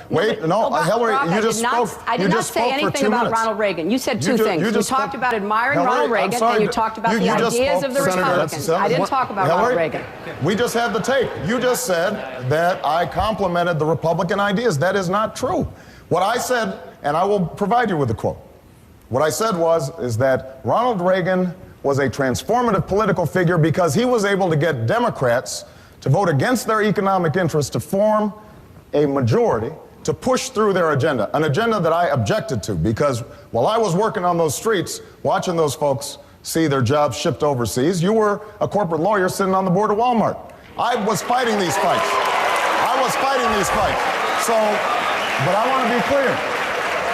Wait, no, Hillary, you just spoke. I did not say anything about Ronald Reagan. You said two things. You talked about admiring Ronald Reagan, and you talked about the ideas of the Republicans. I didn't talk about Ronald Reagan. We just had the tape. You just said that I complimented the Republican ideas. That is not true. What I said, and I will provide you with a quote. What I said is that Ronald Reagan was a transformative political figure because he was able to get Democrats to vote against their economic interests to form a majority to push through their agenda, an agenda that I objected to because while I was working on those streets, watching those folks see their jobs shipped overseas, you were a corporate lawyer sitting on the board of Wall Mart. I was fighting these fights. But I want to be clear.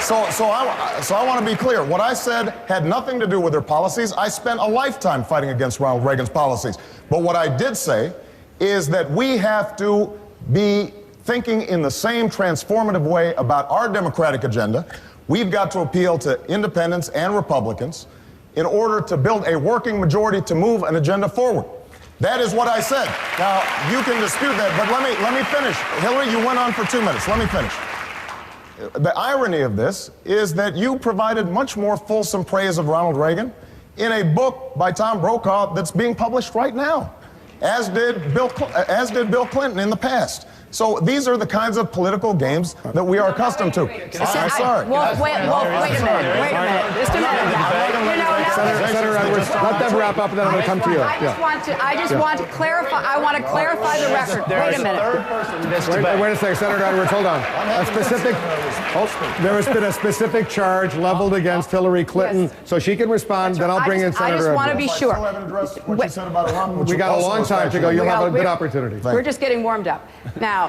So I want to be clear. What I said had nothing to do with their policies. I spent a lifetime fighting against Ronald Reagan's policies. But what I did say is that we have to be thinking in the same transformative way about our democratic agenda. We've got to appeal to independents and Republicans in order to build a working majority to move an agenda forward. That is what I said. Now, you can dispute that, but let me finish. Hillary, you went on for 2 minutes. Let me finish. The irony of this is that you provided much more fulsome praise of Ronald Reagan in a book by Tom Brokaw that's being published right now, as did Bill Clinton in the past. So these are the kinds of political games that we are accustomed to. I'm sorry. Well, wait a minute. Just a minute. Senator Edwards, let them wrap up, and then I'm going to come to you. I just want to clarify. I want to clarify the record. Wait a minute. Wait a second, Senator Edwards. Hold on. There has been a specific charge leveled against Hillary Clinton, so she can respond. Then I'll bring in Senator Edwards. I just want to be sure. We got a long time to go. You'll have a good opportunity. We're just getting warmed up now.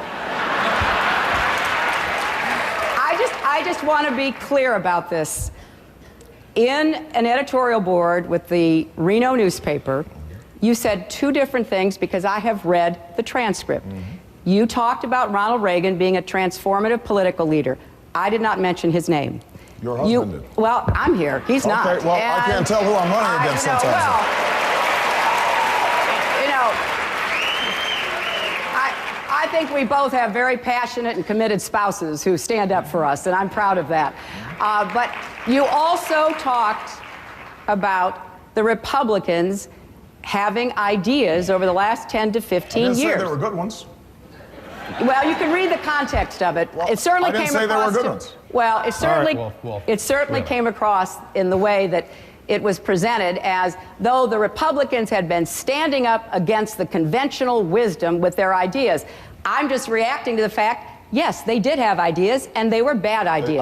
I just want to be clear about this. In an editorial board with the Reno newspaper, you said two different things because I have read the transcript. You talked about Ronald Reagan being a transformative political leader. I did not mention his name. Your husband did. Well, I'm here. He's not. Okay, well, I can't tell who I'm running against sometimes. I think we both have very passionate and committed spouses who stand up for us, and I'm proud of that. But you also talked about the Republicans having ideas over the last 10 to 15 years. I didn't say they were good ones. Well, you can read the context of it. Well, it certainly I didn't came say across. They were good ones. Well, it certainly came across in the way that it was presented as though the Republicans had been standing up against the conventional wisdom with their ideas. I'm just reacting to the fact, yes, they did have ideas, and they were bad ideas.